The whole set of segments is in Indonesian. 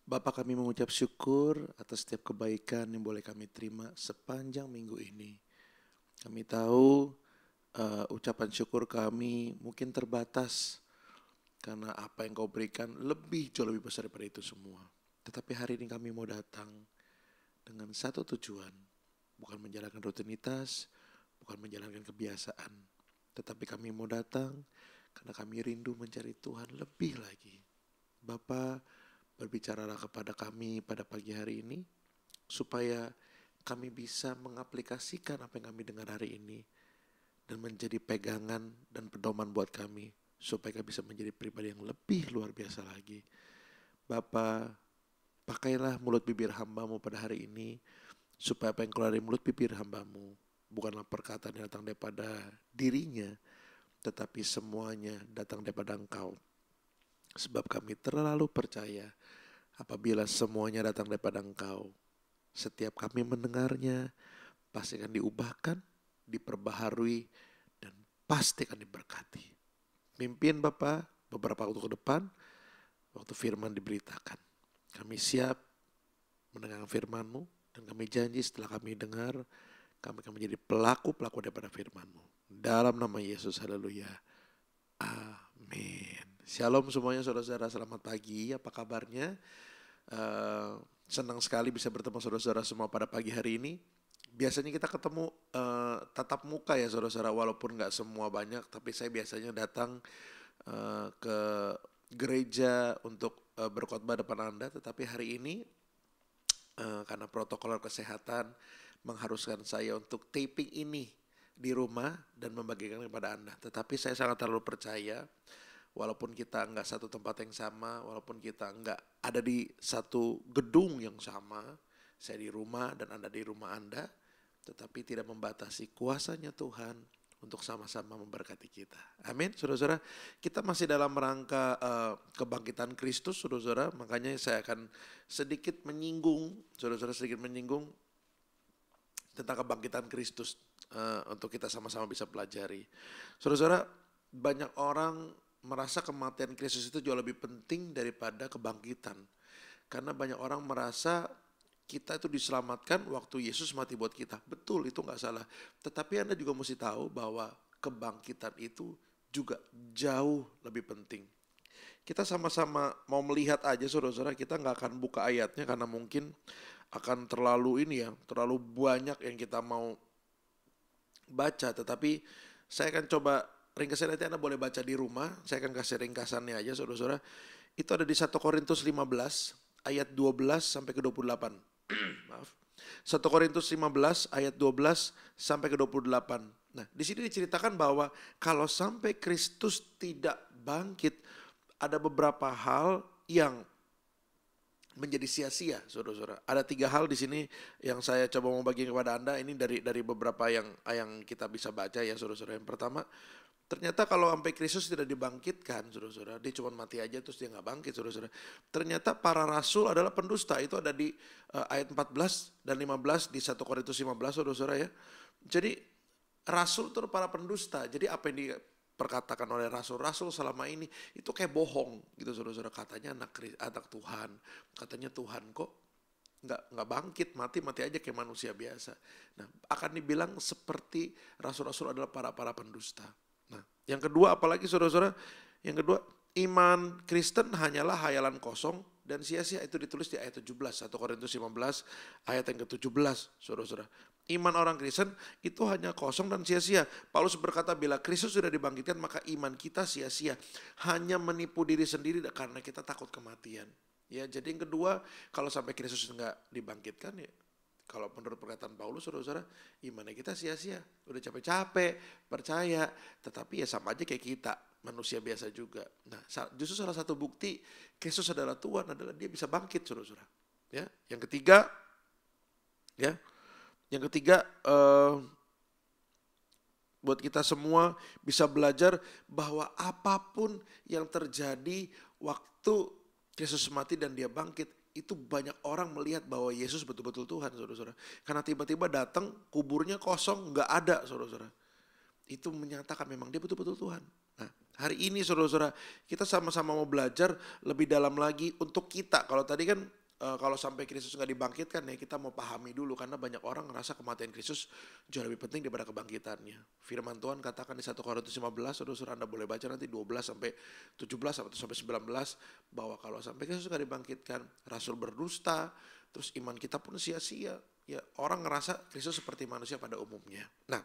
Bapa, kami mengucap syukur atas setiap kebaikan yang boleh kami terima sepanjang minggu ini. Kami tahu ucapan syukur kami mungkin terbatas karena apa yang kau berikan jauh lebih besar daripada itu semua. Tetapi hari ini kami mau datang dengan satu tujuan, bukan menjalankan rutinitas, bukan menjalankan kebiasaan. Tetapi kami mau datang karena kami rindu mencari Tuhan lebih lagi. Bapa, berbicaralah kepada kami pada pagi hari ini, supaya kami bisa mengaplikasikan apa yang kami dengar hari ini dan menjadi pegangan dan pedoman buat kami, supaya kami bisa menjadi pribadi yang lebih luar biasa lagi. Bapa, pakailah mulut bibir hambamu pada hari ini, supaya apa yang keluar dari mulut bibir hambamu bukanlah perkataan yang datang daripada dirinya, tetapi semuanya datang daripada Engkau. Sebab kami terlalu percaya apabila semuanya datang daripada Engkau, setiap kami mendengarnya pasti akan diubahkan, diperbaharui, dan pasti akan diberkati. Pimpin Bapa beberapa waktu ke depan, waktu firman diberitakan. Kami siap mendengar firman-Mu, dan kami janji setelah kami dengar, kami akan menjadi pelaku-pelaku daripada firman-Mu. Dalam nama Yesus, haleluya. Amin. Shalom semuanya saudara-saudara, selamat pagi, apa kabarnya? Senang sekali bisa bertemu saudara-saudara semua pada pagi hari ini. Biasanya kita ketemu tatap muka ya saudara-saudara, walaupun gak semua banyak, tapi saya biasanya datang ke gereja untuk berkhotbah depan Anda. Tetapi hari ini karena protokol kesehatan mengharuskan saya untuk taping ini di rumah dan membagikan kepada Anda. Tetapi saya sangat terlalu percaya, walaupun kita nggak satu tempat yang sama, walaupun kita nggak ada di satu gedung yang sama, saya di rumah dan Anda di rumah Anda, tetapi tidak membatasi kuasanya Tuhan untuk sama-sama memberkati kita. Amin, saudara-saudara. Kita masih dalam rangka kebangkitan Kristus, saudara-saudara. Makanya saya akan sedikit menyinggung, saudara-saudara, tentang kebangkitan Kristus untuk kita sama-sama bisa pelajari. Saudara-saudara, banyak orang merasa kematian Kristus itu jauh lebih penting daripada kebangkitan. Karena banyak orang merasa kita itu diselamatkan waktu Yesus mati buat kita. Betul, itu gak salah. Tetapi Anda juga mesti tahu bahwa kebangkitan itu juga jauh lebih penting. Kita sama-sama mau melihat aja saudara-saudara, kita gak akan buka ayatnya karena mungkin akan terlalu terlalu banyak yang kita mau baca. Tetapi saya akan coba ringkasnya, nanti Anda boleh baca di rumah. Saya akan kasih ringkasannya aja saudara-saudara. Itu ada di 1 Korintus 15 ayat 12 sampai ke 28. Maaf. 1 Korintus 15 ayat 12 sampai ke 28. Nah, di sini diceritakan bahwa kalau sampai Kristus tidak bangkit, ada beberapa hal yang menjadi sia-sia, saudara-saudara. Ada 3 hal di sini yang saya coba mau bagi kepada Anda. Ini dari beberapa yang kita bisa baca ya, saudara-saudara. Yang pertama, ternyata kalau sampai Kristus tidak dibangkitkan, saudara-saudara, dia cuma mati aja terus dia nggak bangkit, saudara-saudara. Ternyata para rasul adalah pendusta. Itu ada di ayat 14 dan 15 di 1 Korintus 15, saudara-saudara ya. Jadi rasul itu para pendusta. Jadi apa yang diperkatakan oleh rasul-rasul selama ini itu kayak bohong gitu, saudara-saudara. Katanya anak Tuhan, katanya Tuhan kok nggak bangkit, mati aja kayak manusia biasa. Nah, akan dibilang seperti rasul-rasul adalah para pendusta. Nah, yang kedua apalagi saudara-saudara? Yang kedua, iman Kristen hanyalah hayalan kosong dan sia-sia. Itu ditulis di ayat 17, 1 Korintus 15 ayat yang ke-17, saudara-saudara. Iman orang Kristen itu hanya kosong dan sia-sia. Paulus berkata, bila Kristus sudah dibangkitkan maka iman kita sia-sia. Hanya menipu diri sendiri karena kita takut kematian. Ya, jadi yang kedua, kalau sampai Kristus enggak dibangkitkan ya, kalau menurut perkataan Paulus, saudara-saudara, imannya kita sia-sia. Udah capek-capek, percaya, tetapi ya sama aja kayak kita, manusia biasa juga. Nah, justru salah satu bukti Kristus adalah Tuhan adalah dia bisa bangkit, saudara-saudara. Ya, yang ketiga, buat kita semua bisa belajar bahwa apapun yang terjadi waktu Yesus mati dan dia bangkit, itu banyak orang melihat bahwa Yesus betul-betul Tuhan, saudara-saudara. Karena tiba-tiba datang, kuburnya kosong, gak ada, saudara-saudara. Itu menyatakan memang dia betul-betul Tuhan. Nah, hari ini saudara-saudara, kita sama-sama mau belajar lebih dalam lagi untuk kita. Kalau tadi kan kalau sampai Kristus nggak dibangkitkan ya kita mau pahami dulu, karena banyak orang ngerasa kematian Kristus jauh lebih penting daripada kebangkitannya. Firman Tuhan katakan di 1 Korintus 15, saudara Anda boleh baca nanti 12 sampai 17 atau sampai 19, bahwa kalau sampai Kristus nggak dibangkitkan, rasul berdusta, terus iman kita pun sia-sia. Ya, orang ngerasa Kristus seperti manusia pada umumnya. Nah,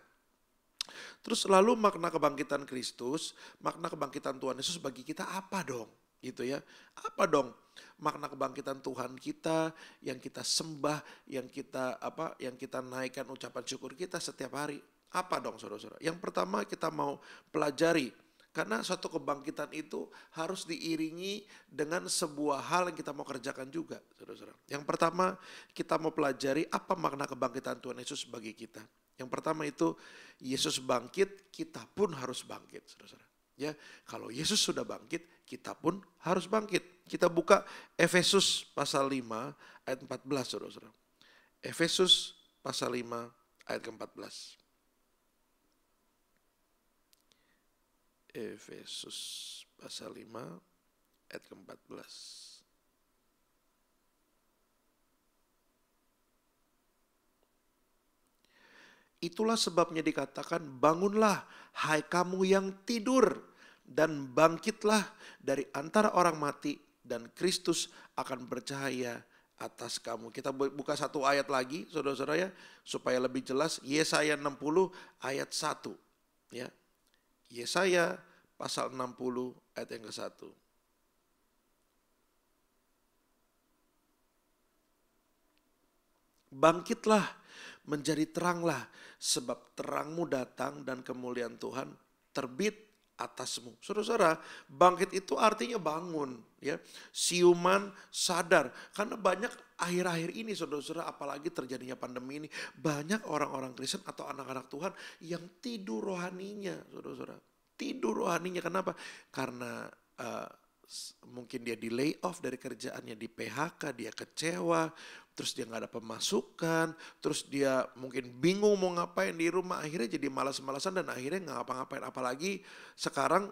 terus lalu makna kebangkitan Kristus, makna kebangkitan Tuhan Yesus bagi kita apa dong? Gitu ya. Apa dong makna kebangkitan Tuhan kita yang kita sembah, yang kita naikkan ucapan syukur kita setiap hari? Apa dong saudara-saudara? Yang pertama kita mau pelajari, karena suatu kebangkitan itu harus diiringi dengan sebuah hal yang kita mau kerjakan juga, saudara-saudara. Yang pertama kita mau pelajari apa makna kebangkitan Tuhan Yesus bagi kita. Yang pertama itu Yesus bangkit, kita pun harus bangkit, saudara-saudara. Ya, kalau Yesus sudah bangkit, kita pun harus bangkit. Kita buka Efesus pasal 5 ayat 14, saudara-saudara. Efesus pasal 5 ayat ke-14. Efesus pasal 5 ayat ke-14. Itulah sebabnya dikatakan, bangunlah hai kamu yang tidur dan bangkitlah dari antara orang mati dan Kristus akan bercahaya atas kamu. Kita buka satu ayat lagi saudara-saudara ya, supaya lebih jelas. Yesaya 60 ayat 1 ya. Yesaya pasal 60 ayat yang ke-1. Bangkitlah, menjadi teranglah, sebab terangmu datang dan kemuliaan Tuhan terbit atasmu. Saudara-saudara, bangkit itu artinya bangun, ya, siuman, sadar. Karena banyak akhir-akhir ini saudara-saudara, apalagi terjadinya pandemi ini, banyak orang-orang Kristen atau anak-anak Tuhan yang tidur rohaninya, saudara-saudara. Tidur rohaninya, kenapa? Karena mungkin dia di lay off dari kerjaannya, di PHK, dia kecewa, terus dia gak ada pemasukan, terus dia mungkin bingung mau ngapain di rumah, akhirnya jadi malas-malasan dan akhirnya gak ngapa-ngapain. Apalagi sekarang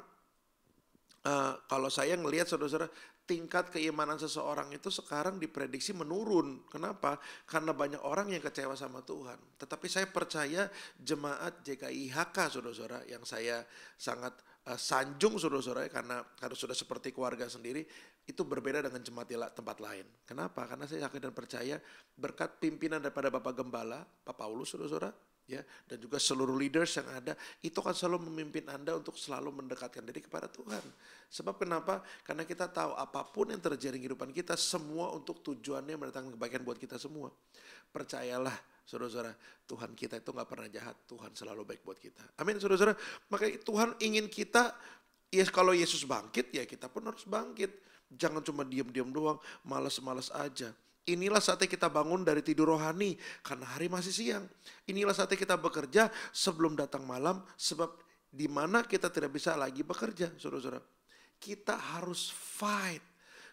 kalau saya ngelihat saudara-saudara, tingkat keimanan seseorang itu sekarang diprediksi menurun. Kenapa? Karena banyak orang yang kecewa sama Tuhan. Tetapi saya percaya jemaat JKIHK saudara-saudara, yang saya sangat sanjung saudara-saudara, karena sudah seperti keluarga sendiri, itu berbeda dengan jemaat tempat lain. Kenapa? Karena saya yakin dan percaya berkat pimpinan daripada Bapak Gembala, Pak Paulus saudara-saudara, ya, dan juga seluruh leaders yang ada, itu akan selalu memimpin Anda untuk selalu mendekatkan diri kepada Tuhan. Sebab kenapa? Karena kita tahu apapun yang terjadi di kehidupan kita, semua untuk tujuannya mendatangkan kebaikan buat kita semua. Percayalah saudara-saudara, Tuhan kita itu gak pernah jahat, Tuhan selalu baik buat kita. Amin saudara-saudara. Makanya Tuhan ingin kita, ya kalau Yesus bangkit, ya kita pun harus bangkit. Jangan cuma diam-diam doang, malas-malas aja. Inilah saatnya kita bangun dari tidur rohani, karena hari masih siang. Inilah saatnya kita bekerja sebelum datang malam, sebab di mana kita tidak bisa lagi bekerja, saudara-saudara. Kita harus fight.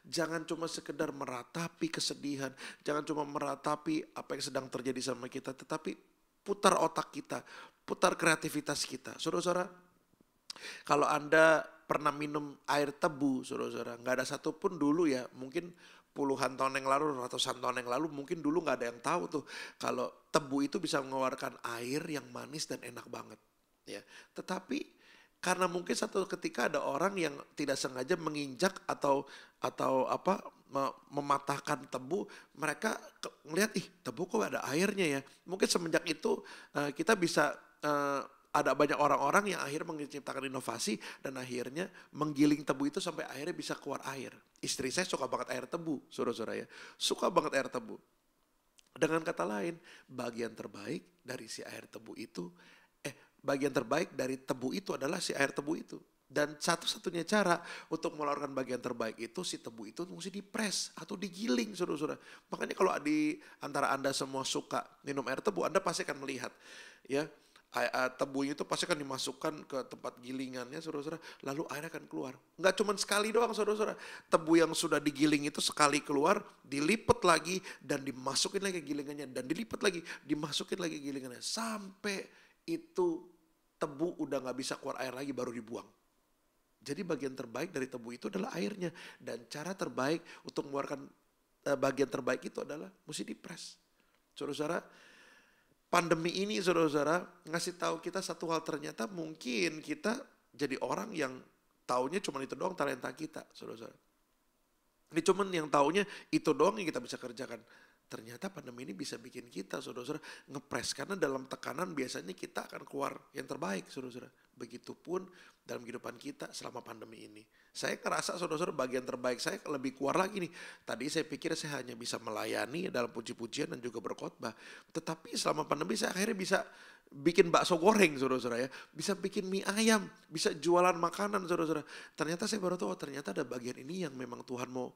Jangan cuma sekedar meratapi kesedihan, jangan cuma meratapi apa yang sedang terjadi sama kita, tetapi putar otak kita, putar kreativitas kita. Saudara-saudara, kalau Anda pernah minum air tebu, saudara-saudara, nggak ada satupun dulu ya, mungkin puluhan tahun yang lalu, ratusan tahun yang lalu, mungkin dulu nggak ada yang tahu tuh kalau tebu itu bisa mengeluarkan air yang manis dan enak banget. Ya, tetapi karena mungkin satu ketika ada orang yang tidak sengaja menginjak atau mematahkan tebu, mereka ngelihat, tebu kok ada airnya ya. Mungkin semenjak itu kita bisa ada banyak orang-orang yang akhirnya menciptakan inovasi dan akhirnya menggiling tebu itu sampai akhirnya bisa keluar air. Istri saya suka banget air tebu, saudara-saudara ya. Suka banget air tebu. Dengan kata lain, bagian terbaik dari si air tebu itu, bagian terbaik dari tebu itu adalah si air tebu itu. Dan satu-satunya cara untuk mengeluarkan bagian terbaik itu, si tebu itu mesti dipres atau digiling, saudara-saudara. Makanya kalau di antara Anda semua suka minum air tebu, Anda pasti akan melihat ya, tebunya itu pasti akan dimasukkan ke tempat gilingannya, saudara-saudara, lalu airnya akan keluar. Nggak cuma sekali doang, saudara-saudara. Tebu yang sudah digiling itu sekali keluar, dilipat lagi dan dimasukin lagi gilingannya, dan dilipat lagi, dimasukin lagi gilingannya, sampai itu tebu udah nggak bisa keluar air lagi, baru dibuang. Jadi bagian terbaik dari tebu itu adalah airnya, dan cara terbaik untuk mengeluarkan bagian terbaik itu adalah mesti dipres. Saudara-saudara, pandemi ini saudara-saudara ngasih tahu kita satu hal, ternyata mungkin kita jadi orang yang taunya cuma itu doang talenta kita, saudara-saudara. Ini cuman yang taunya itu doang yang kita bisa kerjakan. Ternyata pandemi ini bisa bikin kita, saudara-saudara, ngepres. Karena dalam tekanan biasanya kita akan keluar yang terbaik, saudara-saudara. Begitupun dalam kehidupan kita selama pandemi ini. Saya ngerasa, saudara-saudara, bagian terbaik saya lebih keluar lagi nih. Tadi saya pikir saya hanya bisa melayani dalam puji-pujian dan juga berkhotbah. Tetapi selama pandemi saya akhirnya bisa bikin bakso goreng, saudara-saudara ya. Bisa bikin mie ayam, bisa jualan makanan, saudara-saudara. Ternyata saya baru tahu, ternyata ada bagian ini yang memang Tuhan mau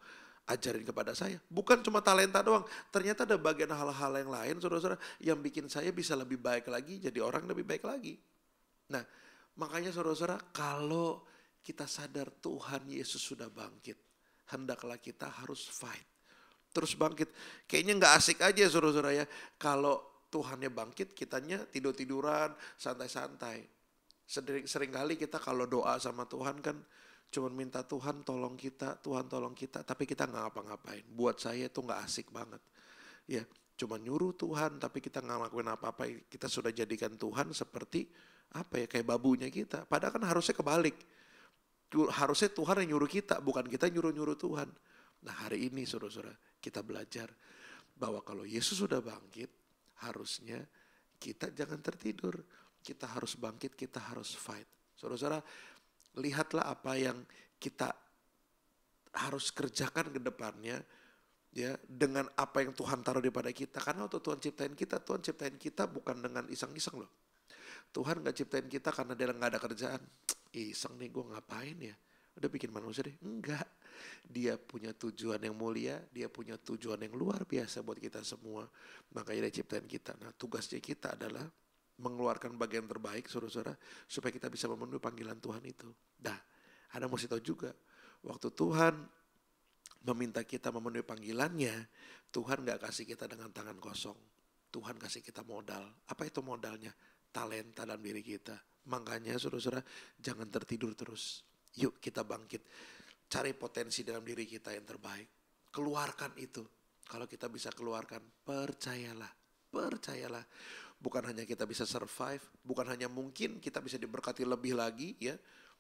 ajarin kepada saya. Bukan cuma talenta doang, ternyata ada bagian hal-hal yang lain, saudara-saudara, yang bikin saya bisa lebih baik lagi, jadi orang lebih baik lagi. Nah, makanya saudara-saudara, kalau kita sadar Tuhan Yesus sudah bangkit, hendaklah kita harus fight. Terus bangkit. Kayaknya gak asik aja saudara-saudara ya, kalau Tuhannya bangkit, kitanya tidur-tiduran, santai-santai. Seringkali kita kalau doa sama Tuhan kan, cuman minta Tuhan tolong kita, Tuhan tolong kita, tapi kita nggak ngapa-ngapain. Buat saya itu nggak asik banget. Ya, cuma nyuruh Tuhan, tapi kita nggak ngelakuin apa-apa. Kita sudah jadikan Tuhan seperti apa ya, kayak babunya kita. Padahal kan harusnya kebalik. Harusnya Tuhan yang nyuruh kita, bukan kita nyuruh-nyuruh Tuhan. Nah hari ini saudara-saudara, kita belajar bahwa kalau Yesus sudah bangkit, harusnya kita jangan tertidur. Kita harus bangkit, kita harus fight. Saudara-saudara, lihatlah apa yang kita harus kerjakan ke depannya ya, dengan apa yang Tuhan taruh di pada kita. Karena waktu Tuhan ciptain kita bukan dengan iseng-iseng loh. Tuhan gak ciptain kita karena dia gak ada kerjaan. Iseng nih gue ngapain ya, udah bikin manusia deh. Enggak, dia punya tujuan yang mulia, dia punya tujuan yang luar biasa buat kita semua. Makanya dia ciptain kita. Nah tugasnya kita adalah mengeluarkan bagian terbaik, saudara-saudara, supaya kita bisa memenuhi panggilan Tuhan itu. Nah, Anda mesti tahu juga, waktu Tuhan meminta kita memenuhi panggilannya, Tuhan gak kasih kita dengan tangan kosong. Tuhan kasih kita modal. Apa itu modalnya? Talenta dalam diri kita. Makanya saudara-saudara, jangan tertidur terus. Yuk kita bangkit. Cari potensi dalam diri kita yang terbaik. Keluarkan itu. Kalau kita bisa keluarkan, percayalah. Bukan hanya kita bisa survive, bukan hanya mungkin kita bisa diberkati lebih lagi ya,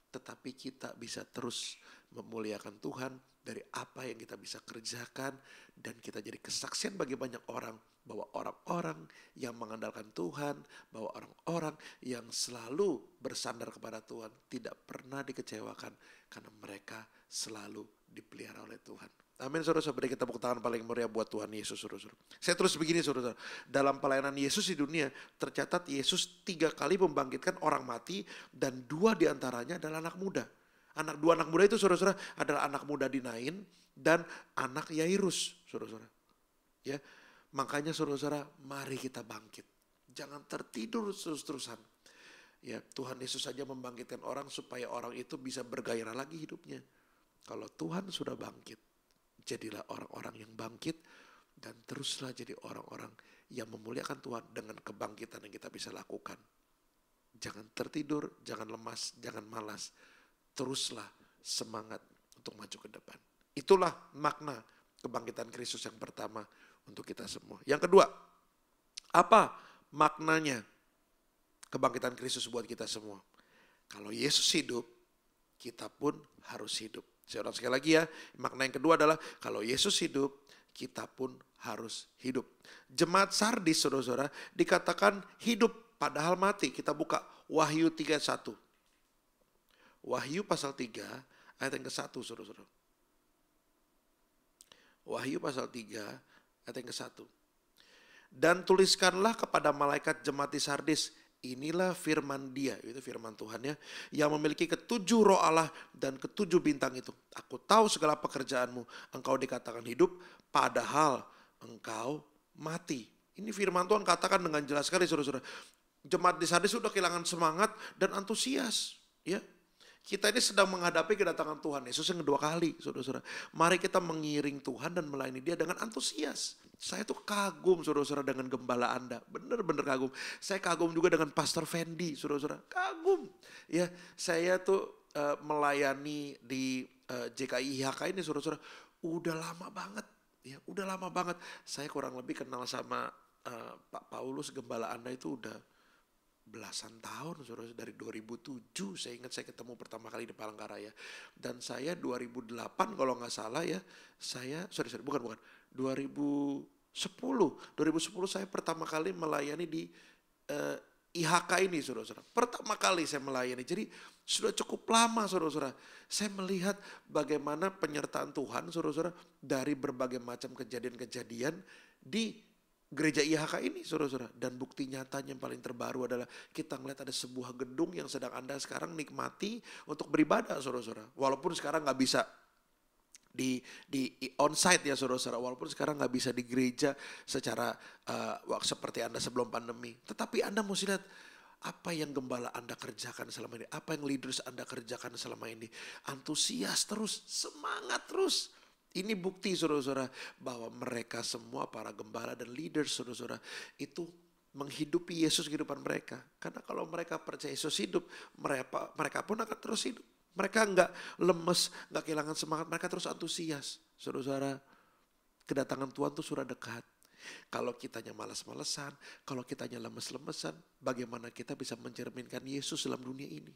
tetapi kita bisa terus memuliakan Tuhan dari apa yang kita bisa kerjakan, dan kita jadi kesaksian bagi banyak orang bahwa orang-orang yang mengandalkan Tuhan, bahwa orang-orang yang selalu bersandar kepada Tuhan tidak pernah dikecewakan karena mereka selalu dipelihara oleh Tuhan. Amin, saudara-saudara. Beri kita tepuk tangan paling meriah buat Tuhan Yesus, saudara-saudara. Saya terus begini, saudara-saudara. Dalam pelayanan Yesus di dunia, tercatat Yesus 3 kali membangkitkan orang mati, dan 2 diantaranya adalah anak muda. Dua anak muda itu, saudara-saudara, adalah anak muda Nain dan anak Yairus, saudara-saudara. Ya, makanya saudara-saudara, mari kita bangkit. Jangan tertidur terus-terusan. Ya, Tuhan Yesus saja membangkitkan orang supaya orang itu bisa bergairah lagi hidupnya. Kalau Tuhan sudah bangkit, jadilah orang-orang yang bangkit, dan teruslah jadi orang-orang yang memuliakan Tuhan dengan kebangkitan yang kita bisa lakukan. Jangan tertidur, jangan lemas, jangan malas. Teruslah semangat untuk maju ke depan. Itulah makna kebangkitan Kristus yang pertama untuk kita semua. Yang kedua, apa maknanya kebangkitan Kristus buat kita semua? Kalau Yesus hidup, kita pun harus hidup. Saya ulang sekali lagi ya, makna yang kedua adalah kalau Yesus hidup, kita pun harus hidup. Jemaat Sardis, saudara-saudara, dikatakan hidup padahal mati. Kita buka Wahyu 3:1. Wahyu pasal 3 ayat yang ke-1, saudara-saudara. Wahyu pasal 3 ayat yang ke-1. Dan tuliskanlah kepada malaikat jemaat di Sardis, inilah firman Dia, itu firman Tuhan ya, yang memiliki 7 roh Allah dan 7 bintang itu. Aku tahu segala pekerjaanmu, engkau dikatakan hidup, padahal engkau mati. Ini firman Tuhan katakan dengan jelas sekali, saudara-saudara. Jemaat di Sardis sudah kehilangan semangat dan antusias. Ya, kita ini sedang menghadapi kedatangan Tuhan Yesus yang kedua kali, saudara-saudara. Mari kita mengiring Tuhan dan melayani Dia dengan antusias. Saya tuh kagum, saudara-saudara, dengan gembala Anda. Benar-benar kagum. Saya kagum juga dengan Pastor Fendi, saudara-saudara. Kagum. Ya, saya tuh melayani di JKI IHK ini, saudara-saudara. Udah lama banget. Ya, udah lama banget. Saya kurang lebih kenal sama Pak Paulus, gembala Anda itu udah belasan tahun, saudara. Dari 2007 saya ingat saya ketemu pertama kali di Palangkaraya. Dan saya 2008 kalau nggak salah ya, saya, bukan, 2010 saya pertama kali melayani di eh, IHK ini, saudara-saudara. Pertama kali saya melayani. Jadi sudah cukup lama, saudara-saudara. Saya melihat bagaimana penyertaan Tuhan, saudara-saudara, dari berbagai macam kejadian-kejadian di gereja IHK ini, saudara-saudara. Dan bukti nyatanya yang paling terbaru adalah kita melihat ada sebuah gedung yang sedang Anda sekarang nikmati untuk beribadah, saudara-saudara. Walaupun sekarang nggak bisa di onsite ya, saudara-saudara, walaupun sekarang nggak bisa di gereja secara seperti Anda sebelum pandemi, tetapi Anda mesti lihat apa yang gembala Anda kerjakan selama ini, apa yang leaders Anda kerjakan selama ini, antusias terus, semangat terus. Ini bukti, saudara-saudara, bahwa mereka semua para gembala dan leaders, saudara-saudara, itu menghidupi Yesus kehidupan mereka. Karena kalau mereka percaya Yesus hidup, mereka pun akan terus hidup. Mereka nggak lemes, nggak kehilangan semangat, mereka terus antusias. Saudara-saudara, kedatangan Tuhan itu sudah dekat. Kalau kitanya malas-malesan, kalau kitanya lemes-lemesan, bagaimana kita bisa mencerminkan Yesus dalam dunia ini?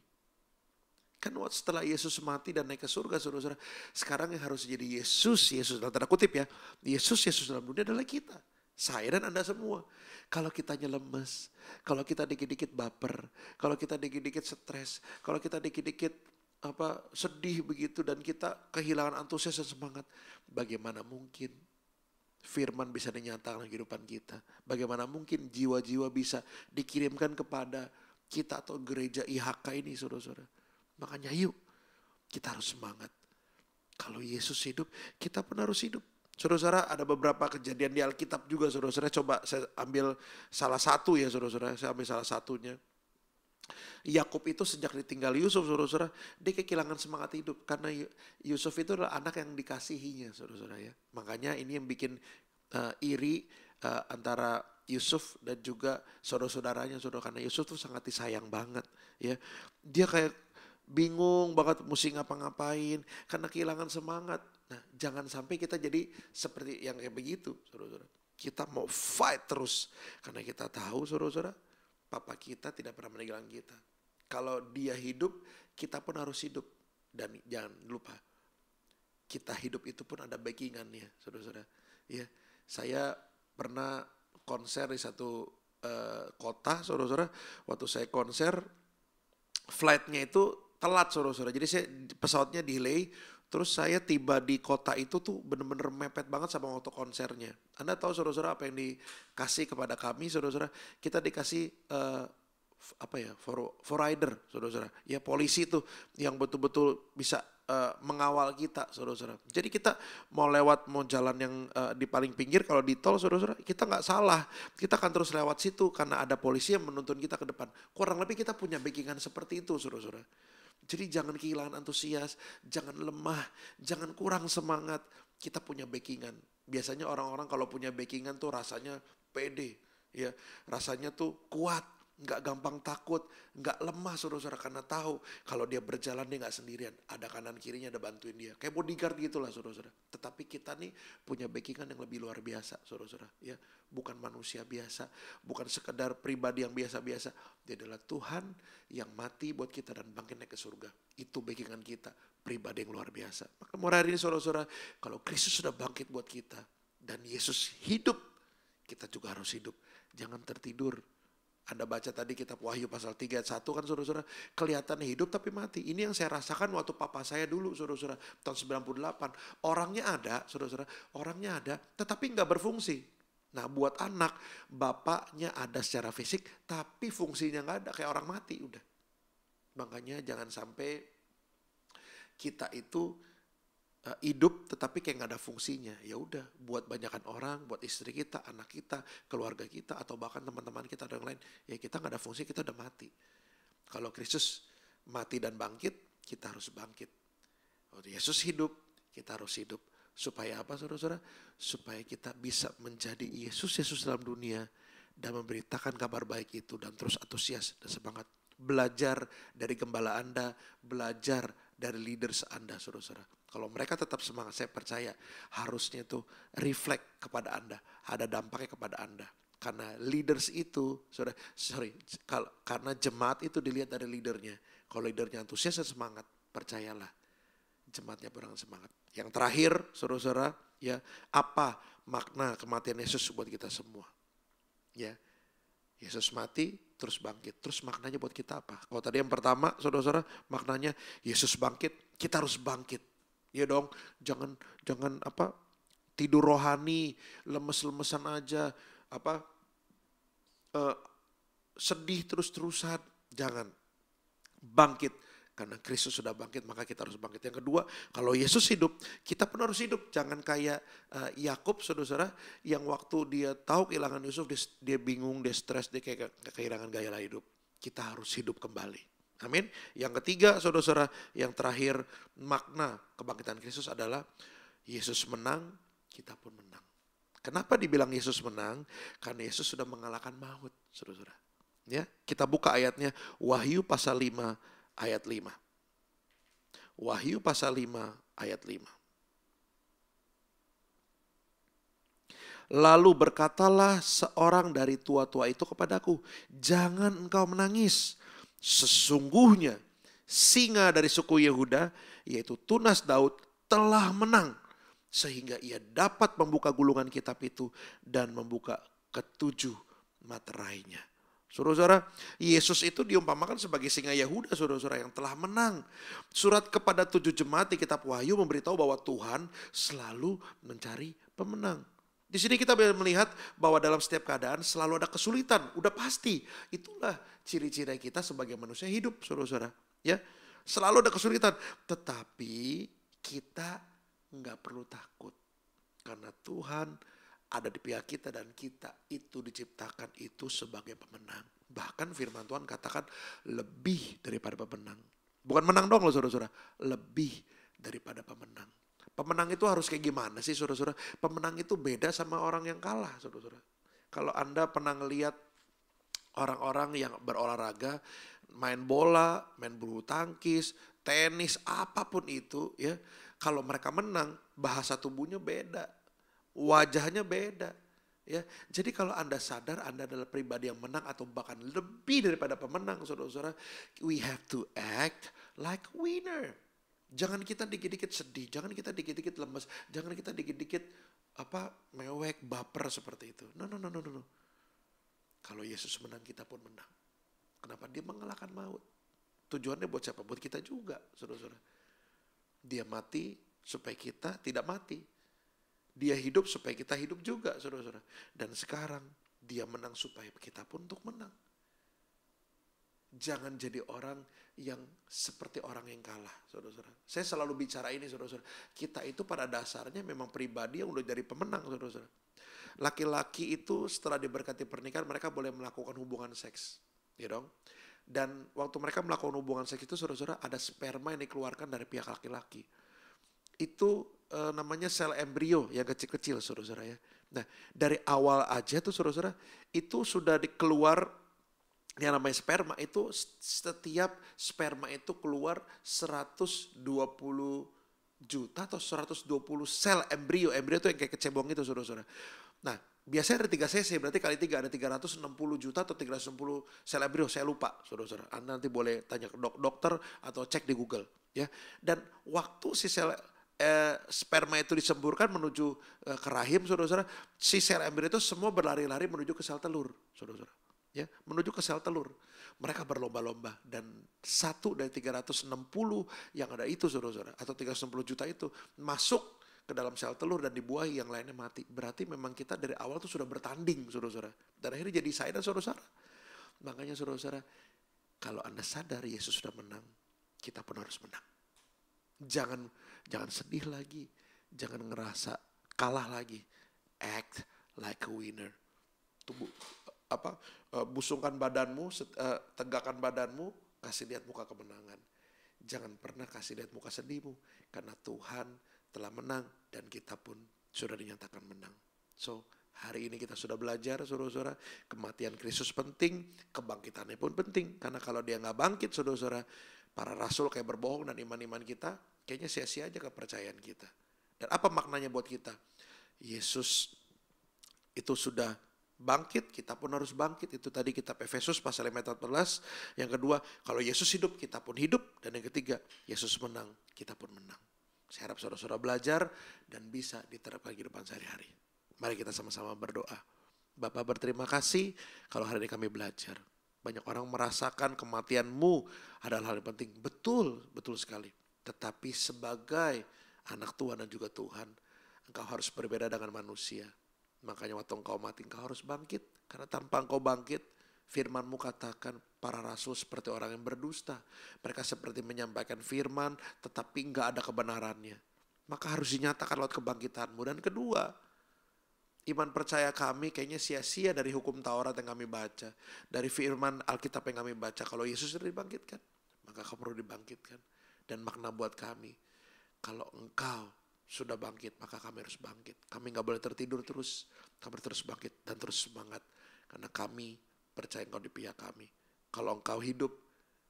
Kan setelah Yesus mati dan naik ke surga, saudara-saudara, sekarang yang harus jadi Yesus dalam tanda kutip ya, Yesus dalam dunia adalah kita. Saya dan Anda semua. Kalau kitanya lemes, kalau kita dikit-dikit baper, kalau kita dikit-dikit stres, kalau kita dikit-dikit sedih begitu dan kita kehilangan antusias dan semangat, bagaimana mungkin firman bisa dinyatakan dalam kehidupan kita? Bagaimana mungkin jiwa-jiwa bisa dikirimkan kepada kita atau gereja IHK ini, saudara-saudara? Makanya yuk, kita harus semangat. Kalau Yesus hidup, kita pun harus hidup. Saudara-saudara, ada beberapa kejadian di Alkitab juga, saudara-saudara. Coba saya ambil salah satu ya, saudara-saudara. Saya ambil salah satunya. Yakub itu sejak ditinggal Yusuf, saudara-saudara, dia kehilangan semangat hidup. Karena Yusuf itu adalah anak yang dikasihinya, saudara-saudara ya. Makanya ini yang bikin iri antara Yusuf dan juga saudara-saudaranya, saudara. Karena Yusuf tuh sangat disayang banget ya. Dia kayak bingung banget mesti ngapa-ngapain karena kehilangan semangat. Nah, jangan sampai kita jadi seperti yang kayak begitu, saudara-saudara. Kita mau fight terus karena kita tahu, saudara-saudara, Papa kita tidak pernah meninggalkan kita. Kalau dia hidup, kita pun harus hidup. Dan jangan lupa, kita hidup itu pun ada backingannya, saudara-saudara. Ya, saya pernah konser di satu kota, saudara-saudara. Waktu saya konser, flightnya itu telat, saudara-saudara. Jadi pesawatnya delay. Terus saya tiba di kota itu tuh bener-bener mepet banget sama waktu konsernya. Anda tahu, saudara-saudara, apa yang dikasih kepada kami, saudara-saudara? Kita dikasih for rider, saudara-saudara. Ya, polisi tuh yang betul-betul bisa mengawal kita, saudara-saudara. Jadi kita mau jalan yang di paling pinggir, kalau di tol, saudara-saudara, kita nggak salah. Kita akan terus lewat situ karena ada polisi yang menuntun kita ke depan. Kurang lebih kita punya backingan seperti itu, saudara-saudara. Jadi jangan kehilangan antusias, jangan lemah, jangan kurang semangat. Kita punya backingan. Biasanya orang-orang kalau punya backingan tuh rasanya pede, ya, rasanya tuh kuat, nggak gampang takut, nggak lemah, saudara-saudara, karena tahu kalau dia berjalan dia nggak sendirian, ada kanan kirinya, ada bantuin dia, kayak bodyguard gitulah, saudara-saudara. Tetapi kita nih punya backingan yang lebih luar biasa, saudara-saudara, ya, bukan manusia biasa, bukan sekedar pribadi yang biasa-biasa. Dia adalah Tuhan yang mati buat kita dan bangkit naik ke surga. Itu backingan kita, pribadi yang luar biasa. Maka mulai hari ini, saudara-saudara, kalau Kristus sudah bangkit buat kita dan Yesus hidup, kita juga harus hidup. Jangan tertidur. Anda baca tadi kitab Wahyu pasal 3 ayat 1 kan, saudara-saudara, kelihatan hidup tapi mati. Ini yang saya rasakan waktu papa saya dulu, saudara-saudara, tahun 98. Orangnya ada, saudara-saudara, orangnya ada, tetapi nggak berfungsi. Nah, buat anak, bapaknya ada secara fisik, tapi fungsinya nggak ada, kayak orang mati udah. Makanya jangan sampai kita itu hidup tetapi kayak nggak ada fungsinya. Ya udah, buat banyakan orang, buat istri kita, anak kita, keluarga kita, atau bahkan teman-teman kita dan yang lain, ya kita nggak ada fungsi, kita udah mati. Kalau Kristus mati dan bangkit, kita harus bangkit. Kalau Yesus hidup, kita harus hidup. Supaya apa, saudara-saudara? Supaya kita bisa menjadi Yesus dalam dunia dan memberitakan kabar baik itu dan terus antusias dan semangat. Belajar dari gembala Anda, belajar dari leaders Anda, saudara-saudara. Kalau mereka tetap semangat, saya percaya harusnya itu reflect kepada Anda, ada dampaknya kepada Anda. Karena leaders itu, karena jemaat itu dilihat dari leadernya. Kalau leadernya antusias dan semangat, percayalah jemaatnya berang semangat. Yang terakhir, saudara-saudara, ya, apa makna kematian Yesus buat kita semua? Ya, Yesus mati terus bangkit. Terus maknanya buat kita apa? Kalau tadi yang pertama, saudara-saudara, maknanya Yesus bangkit, kita harus bangkit. Ya dong, jangan tidur rohani, lemes-lemesan aja, sedih terus-terusan. Jangan, bangkit. Karena Kristus sudah bangkit, maka kita harus bangkit. Yang kedua, kalau Yesus hidup, kita pun harus hidup. Jangan kayak Yakub, saudara-saudara, yang waktu dia tahu kehilangan Yusuf, dia bingung, dia stres, dia kayak kehilangan gaya hidup. Kita harus hidup kembali. Amin. Yang ketiga, saudara-saudara, yang terakhir, makna kebangkitan Kristus adalah Yesus menang, kita pun menang. Kenapa dibilang Yesus menang? Karena Yesus sudah mengalahkan maut, saudara-saudara. Ya, kita buka ayatnya, Wahyu pasal 5 ayat 5. Wahyu pasal 5 ayat 5. Lalu berkatalah seorang dari tua-tua itu kepadaku, jangan engkau menangis. Sesungguhnya singa dari suku Yehuda, yaitu tunas Daud, telah menang. Sehingga ia dapat membuka gulungan kitab itu dan membuka ketujuh materainya. Saudara-saudara, Yesus itu diumpamakan sebagai singa Yehuda, saudara-saudara, yang telah menang. Surat kepada 7 jemaat di kitab Wahyu memberitahu bahwa Tuhan selalu mencari pemenang. Di sini kita bisa melihat bahwa dalam setiap keadaan selalu ada kesulitan, udah pasti. Itulah ciri-ciri kita sebagai manusia hidup, saudara-saudara. Ya, selalu ada kesulitan, tetapi kita nggak perlu takut. Karena Tuhan ada di pihak kita dan kita itu diciptakan itu sebagai pemenang. Bahkan firman Tuhan katakan lebih daripada pemenang. Bukan menang dong loh saudara-saudara, lebih daripada pemenang. Pemenang itu harus kayak gimana sih saudara-saudara? Pemenang itu beda sama orang yang kalah saudara-saudara. Kalau Anda pernah ngelihat orang-orang yang berolahraga, main bola, main bulu tangkis, tenis, apapun itu ya. Kalau mereka menang, bahasa tubuhnya beda. Wajahnya beda. Ya, jadi kalau Anda sadar Anda adalah pribadi yang menang atau bahkan lebih daripada pemenang, saudara-saudara, we have to act like winner. Jangan kita dikit-dikit sedih, jangan kita dikit-dikit lemes, jangan kita dikit-dikit mewek, baper seperti itu. No. Kalau Yesus menang, kita pun menang. Kenapa? Dia mengalahkan maut. Tujuannya buat siapa? Buat kita juga, saudara-saudara. Dia mati supaya kita tidak mati. Dia hidup supaya kita hidup juga, saudara-saudara. Dan sekarang dia menang supaya kita pun untuk menang. Jangan jadi orang yang seperti orang yang kalah, saudara-saudara. Saya selalu bicara ini, saudara-saudara. Kita itu pada dasarnya memang pribadi yang udah jadi pemenang, saudara-saudara. Laki-laki itu setelah diberkati pernikahan, mereka boleh melakukan hubungan seks. Ya dong? Dan waktu mereka melakukan hubungan seks itu, saudara-saudara, ada sperma yang dikeluarkan dari pihak laki-laki. Itu namanya sel embrio yang kecil-kecil, saudara-saudara ya. Nah, dari awal aja tuh saudara-saudara, itu sudah dikeluar yang namanya sperma itu, setiap sperma itu keluar 120 juta atau 120 sel embrio. Embrio itu yang kayak kecebong itu, saudara-saudara. Nah, biasanya ada 3 cc, berarti kali 3 ada 360 juta atau 360 sel embrio, saya lupa, saudara-saudara. Anda nanti boleh tanya ke dokter atau cek di Google, ya. Dan waktu si sel sperma itu disemburkan menuju ke rahim, saudara-saudara, si sel embrio itu semua berlari-lari menuju ke sel telur, saudara-saudara. Ya, menuju ke sel telur. Mereka berlomba-lomba dan 1 dari 360 yang ada itu, saudara-saudara, atau 360 juta itu masuk ke dalam sel telur dan dibuahi, yang lainnya mati. Berarti memang kita dari awal tuh sudah bertanding, saudara-saudara. Dan akhirnya jadi saya dan saudara-saudara. Makanya saudara-saudara, kalau Anda sadar Yesus sudah menang, kita pun harus menang. Jangan sedih lagi, jangan ngerasa kalah lagi. Act like a winner. Busungkan badanmu, tegakkan badanmu, kasih lihat muka kemenangan. Jangan pernah kasih lihat muka sedihmu, karena Tuhan telah menang dan kita pun sudah dinyatakan menang. So, hari ini kita sudah belajar, saudara-saudara, kematian Kristus penting, kebangkitannya pun penting. Karena kalau dia nggak bangkit, saudara-saudara, para rasul kayak berbohong dan iman-iman kita, kayaknya sia-sia aja kepercayaan kita. Dan apa maknanya buat kita? Yesus itu sudah bangkit, kita pun harus bangkit. Itu tadi kitab Efesus pasal 5:14. Yang kedua, kalau Yesus hidup, kita pun hidup. Dan yang ketiga, Yesus menang, kita pun menang. Saya harap saudara-saudara belajar dan bisa diterapkan kehidupan sehari-hari. Mari kita sama-sama berdoa. Bapa, berterima kasih kalau hari ini kami belajar. Banyak orang merasakan kematian-Mu adalah hal yang penting. Betul, betul sekali. Tetapi sebagai anak Tuhan dan juga Tuhan, Engkau harus berbeda dengan manusia. Makanya waktu Engkau mati, Engkau harus bangkit. Karena tanpa Engkau bangkit, firman-Mu katakan para rasul seperti orang yang berdusta. Mereka seperti menyampaikan firman, tetapi enggak ada kebenarannya. Maka harus dinyatakan lewat kebangkitan-Mu. Dan kedua, iman percaya kami kayaknya sia-sia dari hukum Taurat yang kami baca. Dari firman Alkitab yang kami baca. Kalau Yesus sudah dibangkitkan, maka Kau perlu dibangkitkan. Dan makna buat kami, kalau Engkau sudah bangkit, maka kami harus bangkit. Kami gak boleh tertidur terus. Kami terus bangkit dan terus semangat. Karena kami percaya Engkau di pihak kami. Kalau Engkau hidup,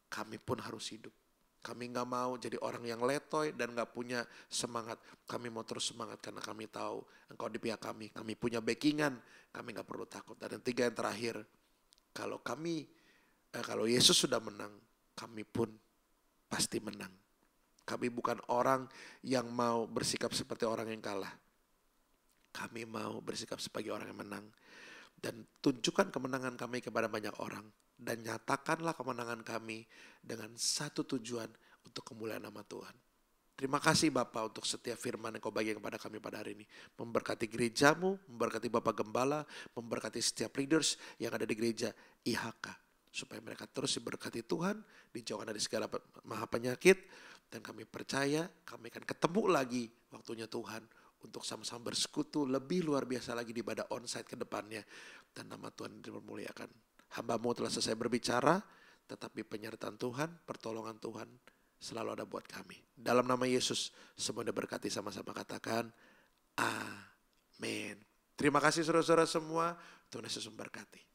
kami pun harus hidup. Kami gak mau jadi orang yang letoy dan gak punya semangat. Kami mau terus semangat karena kami tahu Engkau di pihak kami. Kami punya backingan, kami gak perlu takut. Dan yang tiga yang terakhir, kalau Yesus sudah menang, kami pun pasti menang. Kami bukan orang yang mau bersikap seperti orang yang kalah. Kami mau bersikap sebagai orang yang menang. Dan tunjukkan kemenangan kami kepada banyak orang. Dan nyatakanlah kemenangan kami dengan satu tujuan, untuk kemuliaan nama Tuhan. Terima kasih Bapak untuk setiap firman yang Kau bagi kepada kami pada hari ini. Memberkati gereja-Mu, memberkati Bapak Gembala, memberkati setiap leaders yang ada di gereja IHK. Supaya mereka terus diberkati Tuhan, dijauhkan dari segala maha penyakit. Dan kami percaya kami akan ketemu lagi waktunya Tuhan untuk sama-sama bersekutu lebih luar biasa lagi di ibadah onsite ke depannya. Dan nama Tuhan dipermuliakan. Hamba-Mu telah selesai berbicara, tetapi penyertaan Tuhan, pertolongan Tuhan selalu ada buat kami. Dalam nama Yesus, semua diberkati, sama-sama katakan amin. Terima kasih saudara-saudara semua, Tuhan Yesus memberkati.